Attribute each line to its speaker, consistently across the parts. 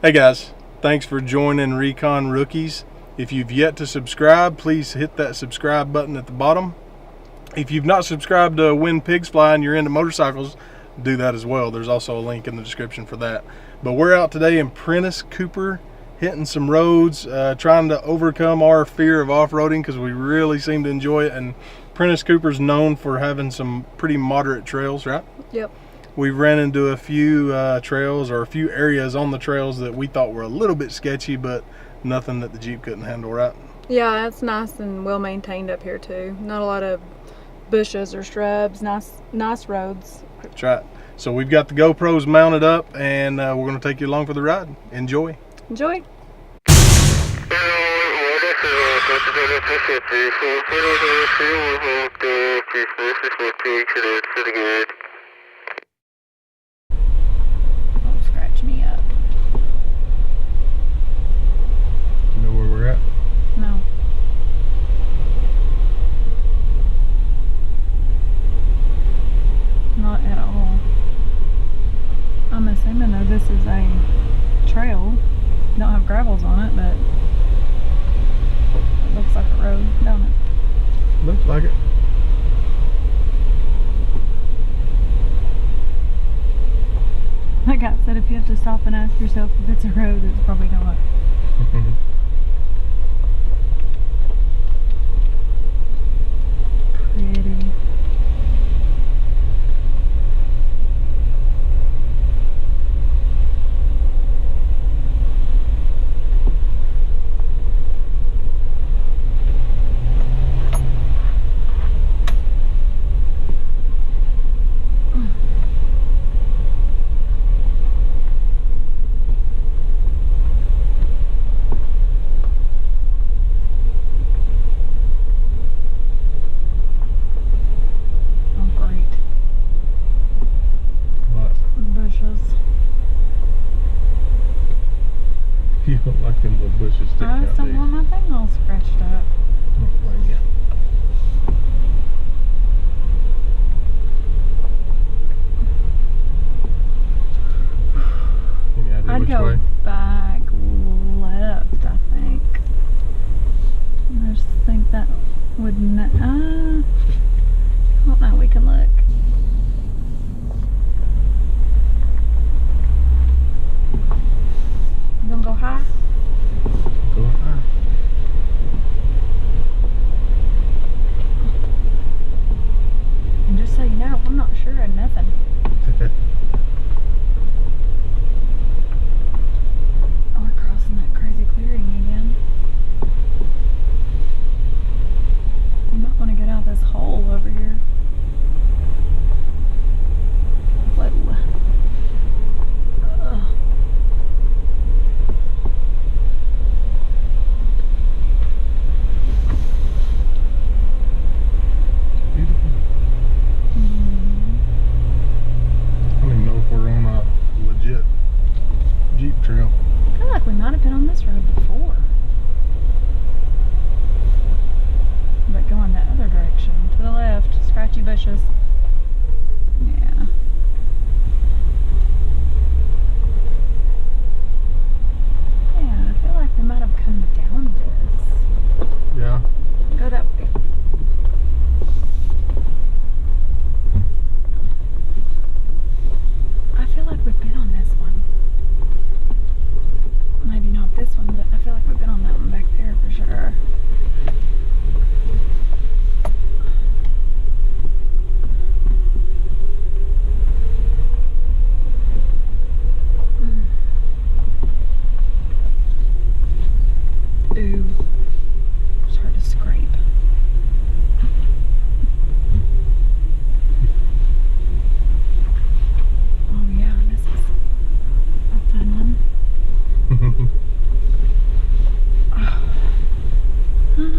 Speaker 1: Hey guys, thanks for joining Recon Rookies. If you've yet to subscribe, please hit that subscribe button at the bottom. If you've not subscribed to When Pigs Fly and you're into motorcycles, do that as well. There's also a link in the description for that. But we're out today in Prentice Cooper, hitting some roads, trying to overcome our fear of off-roading because we really seem to enjoy it. And Prentice Cooper's known for having some pretty moderate trails, right?
Speaker 2: Yep.
Speaker 1: We ran into a few trails or a few areas on the trails that we thought were a little bit sketchy, but nothing that the Jeep couldn't handle, right?
Speaker 2: Yeah, it's nice and well maintained up here too. Not a lot of bushes or shrubs. Nice roads.
Speaker 1: That's right. So we've got the GoPros mounted up, and we're going to take you along for the ride. Enjoy.
Speaker 2: Enjoy. Don't scratch me up.
Speaker 1: You know where we're at?
Speaker 2: No. Not at all. I'm assuming though this is a trail. Don't have gravels on it, but it looks like a road, don't it?
Speaker 1: Looks like it.
Speaker 2: That guy said if you have to stop and ask yourself if it's a road, it's probably not. Pretty.
Speaker 1: You don't like them little bushes sticking
Speaker 2: I
Speaker 1: out,
Speaker 2: just don't want my thing all scratched up.
Speaker 1: don't blame you. Any idea
Speaker 2: I'd
Speaker 1: which
Speaker 2: go
Speaker 1: way?
Speaker 2: back left, I think. I just think that would not. I don't know. We can look. You gonna go high?
Speaker 1: Go high.
Speaker 2: And just so you know, I'm not sure of nothing. Oh, we're crossing that crazy clearing again. You might want to get out of this hole over here. Whoa. Ugh.
Speaker 1: Beautiful. I don't even know if we're on a legit Jeep trail.
Speaker 2: I feel like we might have been on this road before. But going the other direction, to the left, scratchy bushes. Yeah. Yeah, I feel like we might have come down this.
Speaker 1: Yeah.
Speaker 2: Go that way. I feel like we've been on this one. Maybe not this one, but I feel like we've been on that one back there for sure. Ooh, it's hard to scrape. Oh yeah, this is a fun one.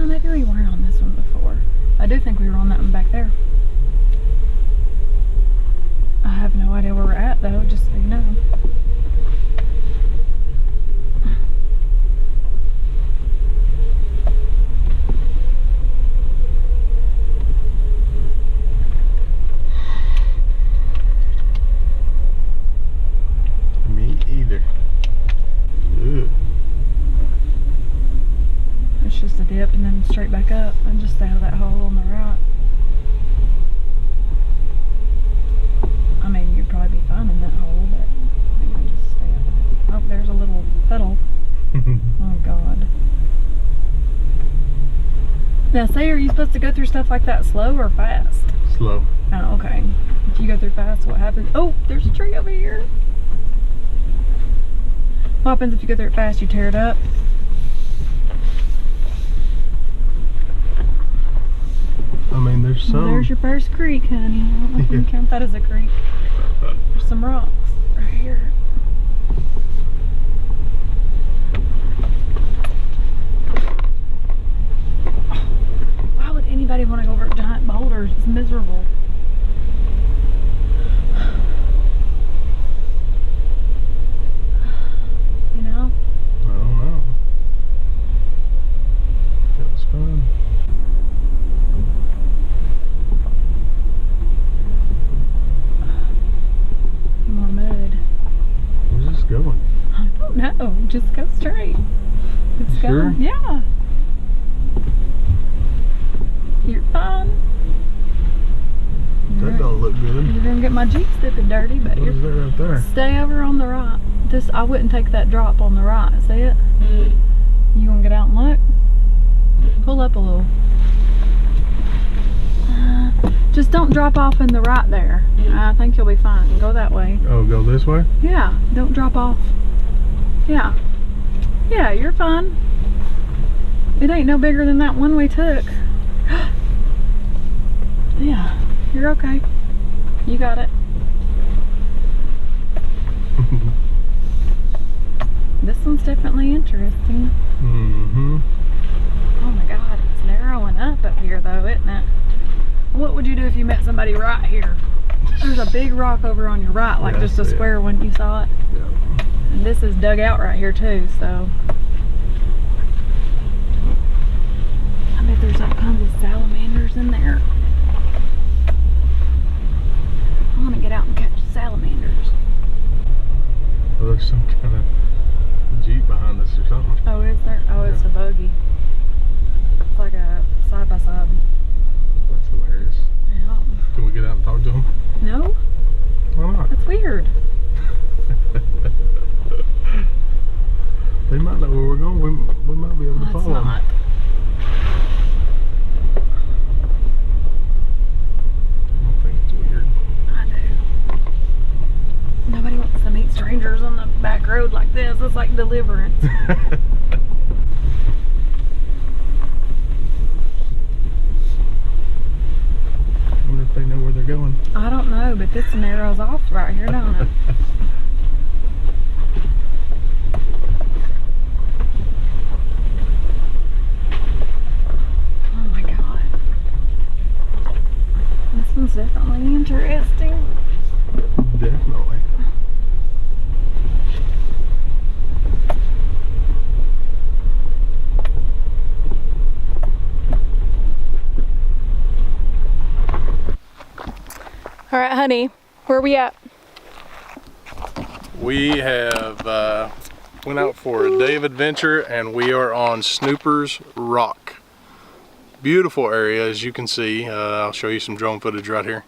Speaker 2: Maybe we weren't on this one before. I do think we were on that one back there. I have no idea where we're at though, just so you know. and straight back up and just stay out of that hole on the right. I mean, you'd probably be fine in that hole, but I think I just stay out of it. Oh, there's a little puddle. Oh, God. Now, say, are you supposed to go through stuff like that slow or fast?
Speaker 1: Slow.
Speaker 2: Oh, okay. If you go through fast, what happens? Oh, there's a tree over here. What happens if you go through it fast? You tear it up?
Speaker 1: I mean, there's some.
Speaker 2: Well, there's your first creek, honey. I don't know if you can count that as a creek. There's some rocks right here. Why would anybody want to go over giant boulders? It's miserable. You know?
Speaker 1: I don't know. That was fun.
Speaker 2: More mud.
Speaker 1: Where's this going?
Speaker 2: I don't know. Just go straight. It's
Speaker 1: Sure?
Speaker 2: going. Yeah. You're fine.
Speaker 1: That don't look good.
Speaker 2: You're gonna get my Jeep stupid dirty, but
Speaker 1: What is that right there?
Speaker 2: stay over on the right. I wouldn't take that drop on the right. See it? You gonna get out and look? Pull up a little. Just don't drop off in the right there. I think you'll be fine. Go that way.
Speaker 1: Oh, go this way?
Speaker 2: Yeah, don't drop off. Yeah. Yeah, you're fine. It ain't no bigger than that one we took. Yeah, you're okay. You got it. This one's definitely interesting.
Speaker 1: Mm-hmm.
Speaker 2: Oh my God, it's narrowing up here though, isn't it? What would you do if you met somebody right here? There's a big rock over on your right, like
Speaker 1: Yeah,
Speaker 2: just a
Speaker 1: I see it.
Speaker 2: square one. You saw it?
Speaker 1: Yeah.
Speaker 2: And this is dug out right here too, so. I bet there's all kinds of salamanders in there. I want to get out and catch salamanders.
Speaker 1: Oh, there's some kind of Jeep behind us or something.
Speaker 2: Oh, is there? Oh, it's
Speaker 1: Yeah.
Speaker 2: a buggy. It's like a side-by-side.
Speaker 1: That's hilarious.
Speaker 2: Yeah.
Speaker 1: Can we get out and talk to him?
Speaker 2: No?
Speaker 1: Why not?
Speaker 2: That's weird.
Speaker 1: They might know where we're going. We might be able to
Speaker 2: That's
Speaker 1: follow them.
Speaker 2: not.
Speaker 1: I don't think it's weird.
Speaker 2: I do. Nobody wants to meet strangers on the back road like this. It's like Deliverance.
Speaker 1: I wonder if they know where they're going.
Speaker 2: I don't know, but this narrows off right here, don't it? Oh my God. This one's definitely interesting.
Speaker 1: Definitely.
Speaker 2: All right, honey, where are we at?
Speaker 1: We have went out for a day of adventure and we are on Snooper's Rock. Beautiful area, as you can see. I'll show you some drone footage right here.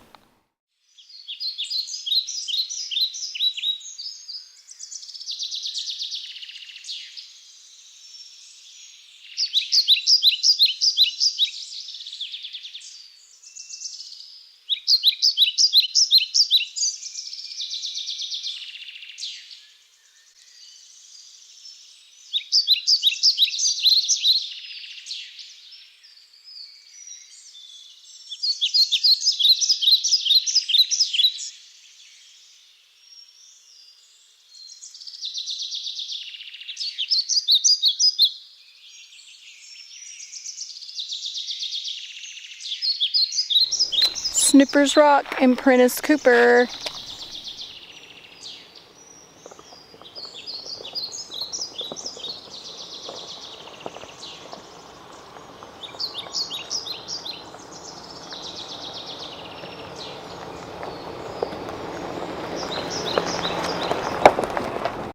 Speaker 2: Snooper's Rock and Prentice Cooper.